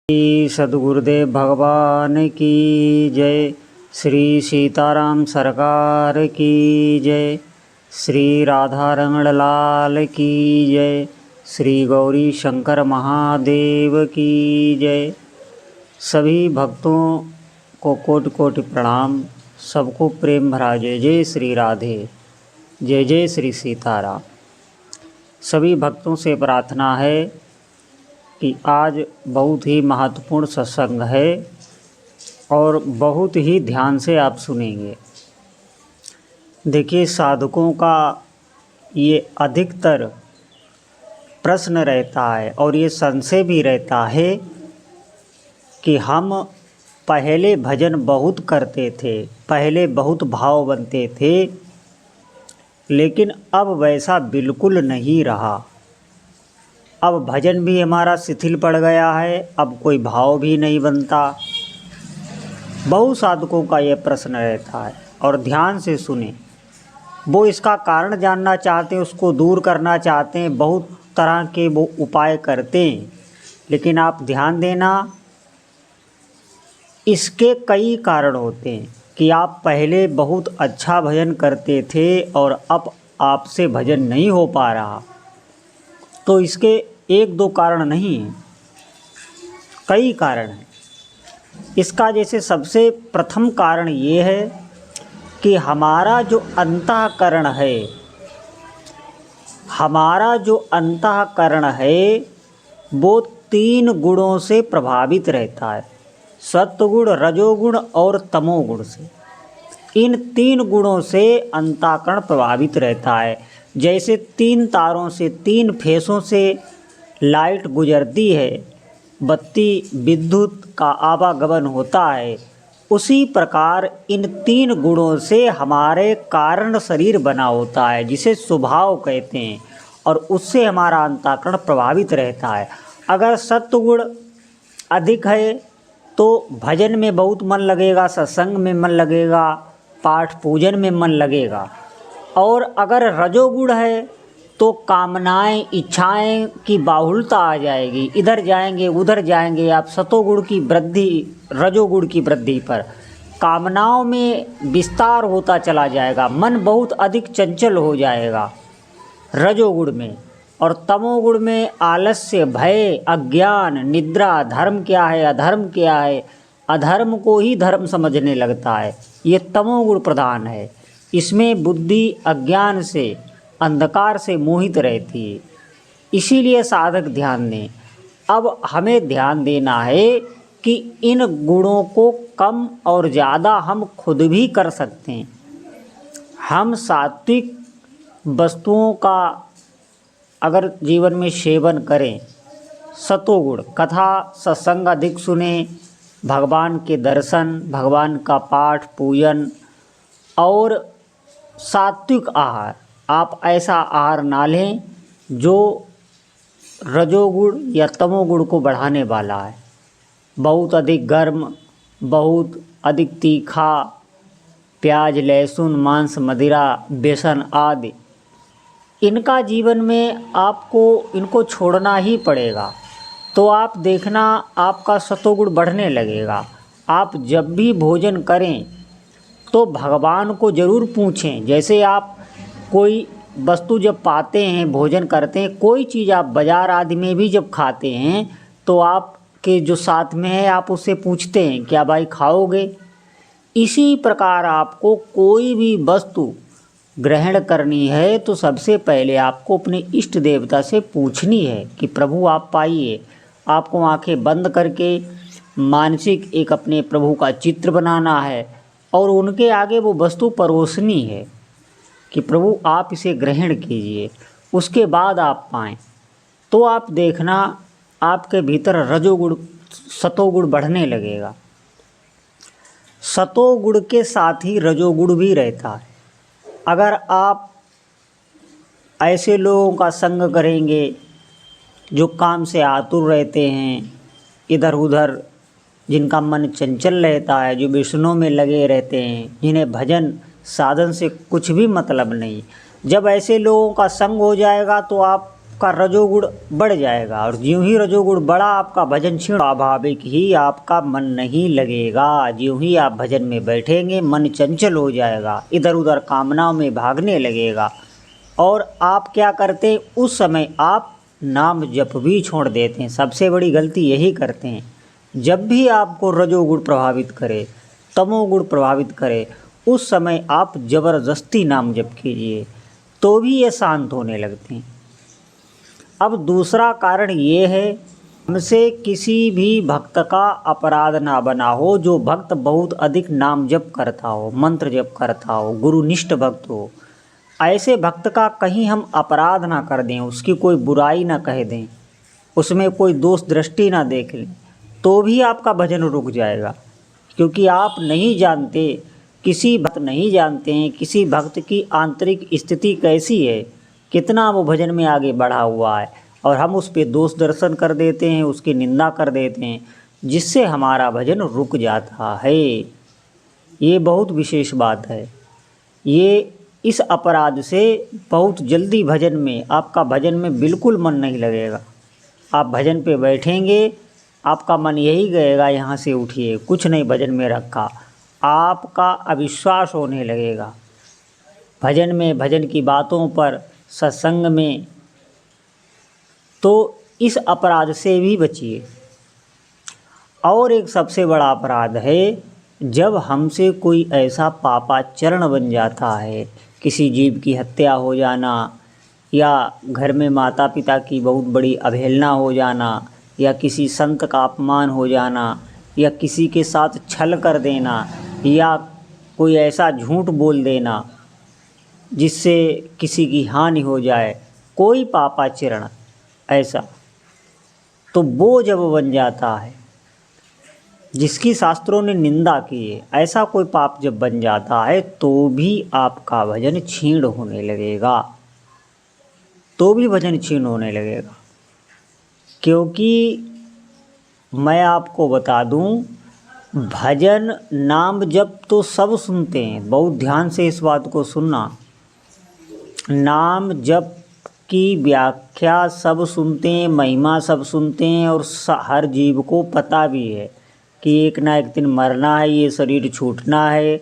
सद्गुरुदेव भगवान की जय। श्री सीताराम सरकार की जय। श्री राधा रमण लाल की जय। श्री गौरी शंकर महादेव की जय। सभी भक्तों को कोटि कोटि प्रणाम। सबको प्रेम भरा जय जय श्री राधे, जय जय श्री सीताराम। सभी भक्तों से प्रार्थना है कि आज बहुत ही महत्वपूर्ण सत्संग है और बहुत ही ध्यान से आप सुनेंगे। देखिए, साधकों का ये अधिकतर प्रश्न रहता है और ये संशय भी रहता है कि हम पहले भजन बहुत करते थे, पहले बहुत भाव बनते थे, लेकिन अब वैसा बिल्कुल नहीं रहा। अब भजन भी हमारा शिथिल पड़ गया है, अब कोई भाव भी नहीं बनता। बहुत साधकों का ये प्रश्न रहता है और ध्यान से सुने। वो इसका कारण जानना चाहते हैं, उसको दूर करना चाहते हैं, बहुत तरह के वो उपाय करते हैं, लेकिन आप ध्यान देना, इसके कई कारण होते हैं कि आप पहले बहुत अच्छा भजन करते थे और अब आपसे भजन नहीं हो पा रहा। तो इसके एक दो कारण नहीं हैं, कई कारण हैं। इसका जैसे सबसे प्रथम कारण ये है कि हमारा जो अंतःकरण है, हमारा जो अंतःकरण है वो 3 गुणों से प्रभावित रहता है, सत्वगुण, रजोगुण और तमोगुण से। इन 3 गुणों से अंतःकरण प्रभावित रहता है। जैसे 3 तारों से, 3 फेसों से लाइट गुजरती है, बत्ती विद्युत का आवागमन होता है, उसी प्रकार इन 3 गुणों से हमारे कारण शरीर बना होता है, जिसे स्वभाव कहते हैं, और उससे हमारा अंतःकरण प्रभावित रहता है। अगर सत्वगुण अधिक है तो भजन में बहुत मन लगेगा, सत्संग में मन लगेगा, पाठ पूजन में मन लगेगा। और अगर रजोगुण है तो कामनाएं, इच्छाएं की बाहुलता आ जाएगी, इधर जाएंगे उधर जाएंगे। आप सतोगुण की वृद्धि, रजोगुण की वृद्धि पर कामनाओं में विस्तार होता चला जाएगा, मन बहुत अधिक चंचल हो जाएगा रजोगुण में। और तमोगुण में आलस्य, भय, अज्ञान, निद्रा, धर्म क्या है अधर्म क्या है, अधर्म को ही धर्म समझने लगता है। ये तमोगुण प्रधान है। इसमें बुद्धि अज्ञान से, अंधकार से मोहित रहती है। इसीलिए साधक ध्यान दें। अब हमें ध्यान देना है कि इन गुणों को कम और ज़्यादा हम खुद भी कर सकते हैं। हम सात्विक वस्तुओं का अगर जीवन में सेवन करें, सतोगुण, कथा सत्संग अधिक सुने, भगवान के दर्शन, भगवान का पाठ पूजन और सात्विक आहार, आप ऐसा आहार ना लें जो रजोगुण या तमोगुण को बढ़ाने वाला है। बहुत अधिक गर्म, बहुत अधिक तीखा, प्याज, लहसुन, मांस, मदिरा, बेसन आदि, इनका जीवन में आपको इनको छोड़ना ही पड़ेगा। तो आप देखना, आपका सतोगुण बढ़ने लगेगा। आप जब भी भोजन करें तो भगवान को ज़रूर पूछें। जैसे आप कोई वस्तु जब पाते हैं, भोजन करते हैं, कोई चीज़ आप बाज़ार आदि में भी जब खाते हैं तो आपके जो साथ में है आप उससे पूछते हैं क्या भाई खाओगे। इसी प्रकार आपको कोई भी वस्तु ग्रहण करनी है तो सबसे पहले आपको अपने इष्ट देवता से पूछनी है कि प्रभु आप पाइए। आपको आंखें बंद करके मानसिक एक अपने प्रभु का चित्र बनाना है और उनके आगे वो वस्तु परोसनी है कि प्रभु आप इसे ग्रहण कीजिए। उसके बाद आप पाएँ तो आप देखना आपके भीतर रजोगुण, सतोगुण बढ़ने लगेगा। सतोगुण के साथ ही रजोगुण भी रहता है। अगर आप ऐसे लोगों का संग करेंगे जो काम से आतुर रहते हैं, इधर उधर जिनका मन चंचल रहता है, जो विष्णु में लगे रहते हैं, जिन्हें भजन साधन से कुछ भी मतलब नहीं, जब ऐसे लोगों का संग हो जाएगा तो आप आपका रजोगुण बढ़ जाएगा, और ज्यों ही रजोगुण बढ़ा आपका भजन क्षीण, स्वाभाविक ही आपका मन नहीं लगेगा। ज्यों ही आप भजन में बैठेंगे मन चंचल हो जाएगा, इधर उधर कामनाओं में भागने लगेगा, और आप क्या करते हैं उस समय आप नाम जप भी छोड़ देते हैं। सबसे बड़ी गलती यही करते हैं। जब भी आपको रजोगुण प्रभावित करे, तमोगुण प्रभावित करे, उस समय आप ज़बरदस्ती नाम जप कीजिए तो भी ये शांत होने लगते हैं। अब दूसरा कारण ये है, हमसे किसी भी भक्त का अपराध ना बना हो। जो भक्त बहुत अधिक नाम जप करता हो, मंत्र जप करता हो, गुरुनिष्ठ भक्त हो, ऐसे भक्त का कहीं हम अपराध ना कर दें, उसकी कोई बुराई ना कह दें, उसमें कोई दोष दृष्टि ना देख लें, तो भी आपका भजन रुक जाएगा। क्योंकि आप नहीं जानते, किसी भक्त नहीं जानते हैं किसी भक्त की आंतरिक स्थिति कैसी है, कितना वो भजन में आगे बढ़ा हुआ है, और हम उस पर दोष दर्शन कर देते हैं, उसकी निंदा कर देते हैं, जिससे हमारा भजन रुक जाता है। ये बहुत विशेष बात है। ये इस अपराध से बहुत जल्दी भजन में, आपका भजन में बिल्कुल मन नहीं लगेगा। आप भजन पे बैठेंगे, आपका मन यही गएगा यहाँ से उठिए, कुछ नहीं भजन में रखा। आपका अविश्वास होने लगेगा भजन में, भजन की बातों पर, सत्संग में। तो इस अपराध से भी बचिए। और एक सबसे बड़ा अपराध है, जब हमसे कोई ऐसा पापाचरण बन जाता है, किसी जीव की हत्या हो जाना, या घर में माता पिता की बहुत बड़ी अवहेलना हो जाना, या किसी संत का अपमान हो जाना, या किसी के साथ छल कर देना, या कोई ऐसा झूठ बोल देना जिससे किसी की हानि हो जाए, कोई पापाचरण ऐसा, तो वो जब बन जाता है जिसकी शास्त्रों ने निंदा की है, ऐसा कोई पाप जब बन जाता है तो भी आपका भजन क्षीण होने लगेगा, तो भी भजन क्षीण होने लगेगा। क्योंकि मैं आपको बता दूं, भजन नाम जप तो सब सुनते हैं, बहुत ध्यान से इस बात को सुनना। नाम जप की व्याख्या सब सुनते हैं, महिमा सब सुनते हैं, और हर जीव को पता भी है कि एक ना एक दिन मरना है, ये शरीर छूटना है,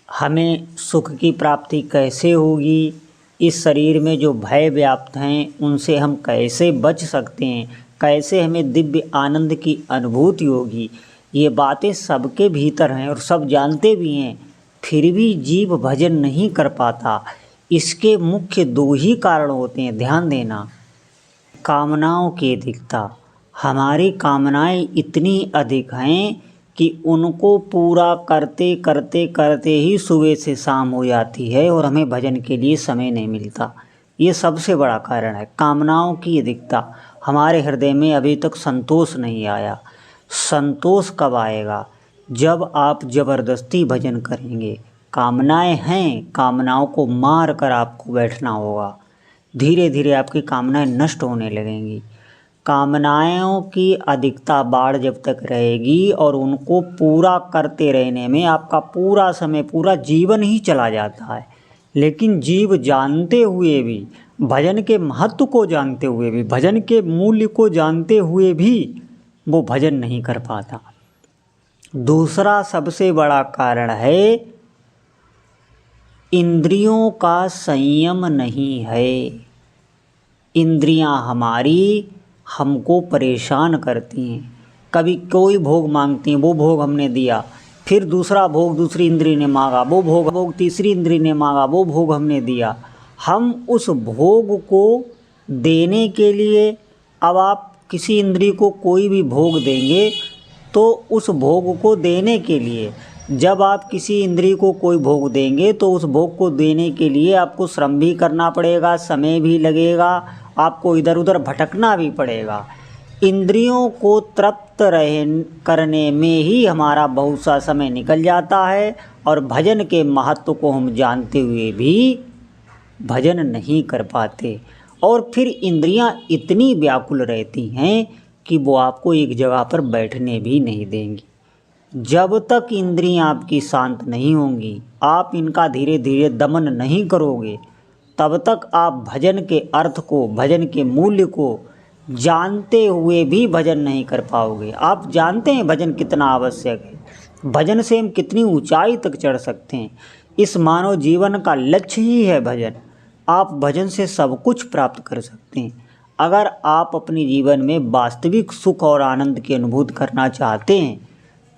हमें सुख की प्राप्ति कैसे होगी, इस शरीर में जो भय व्याप्त हैं उनसे हम कैसे बच सकते हैं, कैसे हमें दिव्य आनंद की अनुभूति होगी, ये बातें सबके भीतर हैं और सब जानते भी हैं। फिर भी जीव भजन नहीं कर पाता। इसके मुख्य दो ही कारण होते हैं, ध्यान देना। कामनाओं की अधिकता। हमारी कामनाएं इतनी अधिक हैं कि उनको पूरा करते करते करते ही सुबह से शाम हो जाती है और हमें भजन के लिए समय नहीं मिलता। ये सबसे बड़ा कारण है, कामनाओं की अधिकता। हमारे हृदय में अभी तक संतोष नहीं आया। संतोष कब आएगा? जब आप ज़बरदस्ती भजन करेंगे। कामनाएं हैं, कामनाओं को मार कर आपको बैठना होगा। धीरे धीरे आपकी कामनाएं नष्ट होने लगेंगी। कामनाओं की अधिकता बाढ़ जब तक रहेगी और उनको पूरा करते रहने में आपका पूरा समय, पूरा जीवन ही चला जाता है। लेकिन जीव जानते हुए भी, भजन के महत्व को जानते हुए भी, भजन के मूल्य को जानते हुए भी वो भजन नहीं कर पाता। दूसरा सबसे बड़ा कारण है, इंद्रियों का संयम नहीं है। इंद्रियां हमारी हमको परेशान करती हैं। कभी कोई भोग मांगती हैं, वो भोग हमने दिया, फिर दूसरा भोग दूसरी इंद्री ने मांगा, वो भोग तीसरी इंद्री ने मांगा, वो भोग हमने दिया। हम उस भोग को देने के लिए, अब आप किसी इंद्री को कोई भी भोग देंगे तो उस भोग को देने के लिए, जब आप किसी इंद्री को कोई भोग देंगे तो उस भोग को देने के लिए आपको श्रम भी करना पड़ेगा, समय भी लगेगा, आपको इधर उधर भटकना भी पड़ेगा। इंद्रियों को तृप्त करने में ही हमारा बहुत सा समय निकल जाता है और भजन के महत्व को हम जानते हुए भी भजन नहीं कर पाते। और फिर इंद्रियां इतनी व्याकुल रहती हैं कि वो आपको एक जगह पर बैठने भी नहीं देंगी। जब तक इंद्रियां आपकी शांत नहीं होंगी, आप इनका धीरे धीरे दमन नहीं करोगे, तब तक आप भजन के अर्थ को, भजन के मूल्य को जानते हुए भी भजन नहीं कर पाओगे। आप जानते हैं भजन कितना आवश्यक है, भजन से हम कितनी ऊंचाई तक चढ़ सकते हैं। इस मानव जीवन का लक्ष्य ही है भजन। आप भजन से सब कुछ प्राप्त कर सकते हैं। अगर आप अपने जीवन में वास्तविक सुख और आनंद की अनुभूति करना चाहते हैं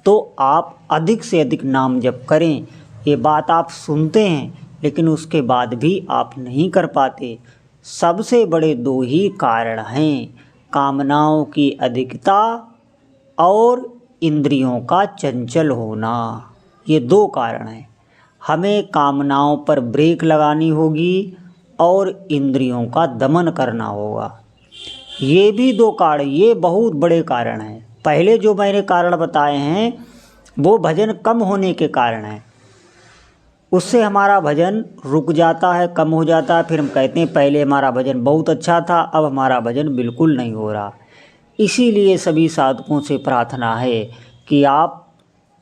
तो आप अधिक से अधिक नाम जप करें। ये बात आप सुनते हैं लेकिन उसके बाद भी आप नहीं कर पाते। सबसे बड़े दो ही कारण हैं, कामनाओं की अधिकता और इंद्रियों का चंचल होना। ये दो कारण हैं। हमें कामनाओं पर ब्रेक लगानी होगी और इंद्रियों का दमन करना होगा। ये भी दो कारण, ये बहुत बड़े कारण हैं। पहले जो मैंने कारण बताए हैं वो भजन कम होने के कारण हैं। उससे हमारा भजन रुक जाता है, कम हो जाता है। फिर हम कहते हैं पहले हमारा भजन बहुत अच्छा था, अब हमारा भजन बिल्कुल नहीं हो रहा। इसीलिए सभी साधकों से प्रार्थना है कि आप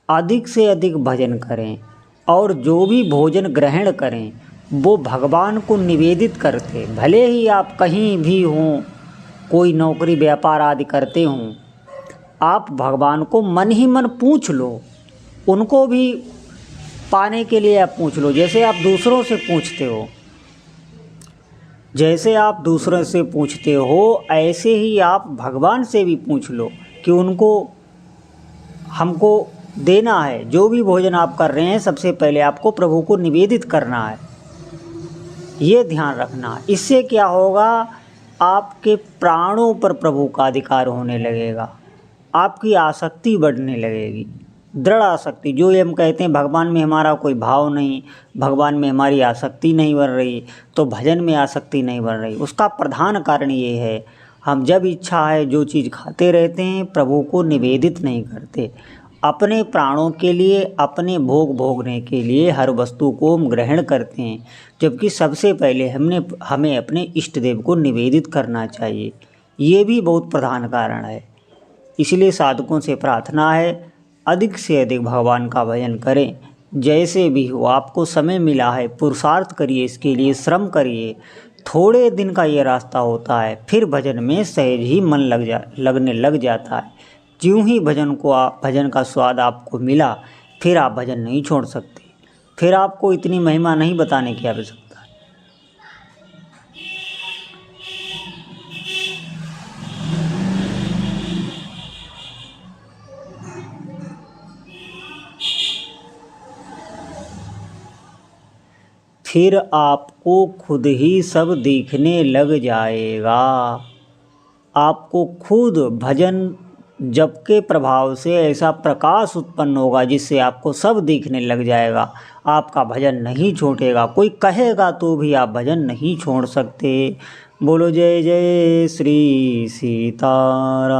अधिक से अधिक भजन करें और जो भी भोजन ग्रहण करें वो भगवान को निवेदित करते। भले ही आप कहीं भी हों, कोई नौकरी व्यापार आदि करते हों, आप भगवान को मन ही मन पूछ लो। उनको भी पाने के लिए आप पूछ लो, जैसे आप दूसरों से पूछते हो। जैसे आप दूसरों से पूछते हो ऐसे ही आप भगवान से भी पूछ लो कि उनको हमको देना है। जो भी भोजन आप कर रहे हैं सबसे पहले आपको प्रभु को निवेदित करना है, ये ध्यान रखना। इससे क्या होगा, आपके प्राणों पर प्रभु का अधिकार होने लगेगा, आपकी आसक्ति बढ़ने लगेगी, दृढ़ आसक्ति। जो ये हम कहते हैं भगवान में हमारा कोई भाव नहीं, भगवान में हमारी आसक्ति नहीं बन रही, तो भजन में आसक्ति नहीं बन रही। उसका प्रधान कारण ये है, हम जब इच्छा है जो चीज़ खाते रहते हैं, प्रभु को निवेदित नहीं करते। अपने प्राणों के लिए, अपने भोग भोगने के लिए हर वस्तु को हम ग्रहण करते हैं, जबकि सबसे पहले हमें अपने इष्ट देव को निवेदित करना चाहिए। ये भी बहुत प्रधान कारण है। इसलिए साधकों से प्रार्थना है अधिक से अधिक भगवान का भजन करें। जैसे भी हो, आपको समय मिला है पुरुषार्थ करिए, इसके लिए श्रम करिए। थोड़े दिन का ये रास्ता होता है, फिर भजन में सहज ही मन लगने लग जाता है। ज्यों ही भजन का स्वाद आपको मिला, फिर आप भजन नहीं छोड़ सकते। फिर आपको इतनी महिमा नहीं बताने की आवश्यकता। फिर आपको खुद ही सब दिखने लग जाएगा। आपको खुद भजन जप के प्रभाव से ऐसा प्रकाश उत्पन्न होगा जिससे आपको सब दिखने लग जाएगा। आपका भजन नहीं छूटेगा। कोई कहेगा तो भी आप भजन नहीं छोड़ सकते। बोलो जय जय श्री सीताराम।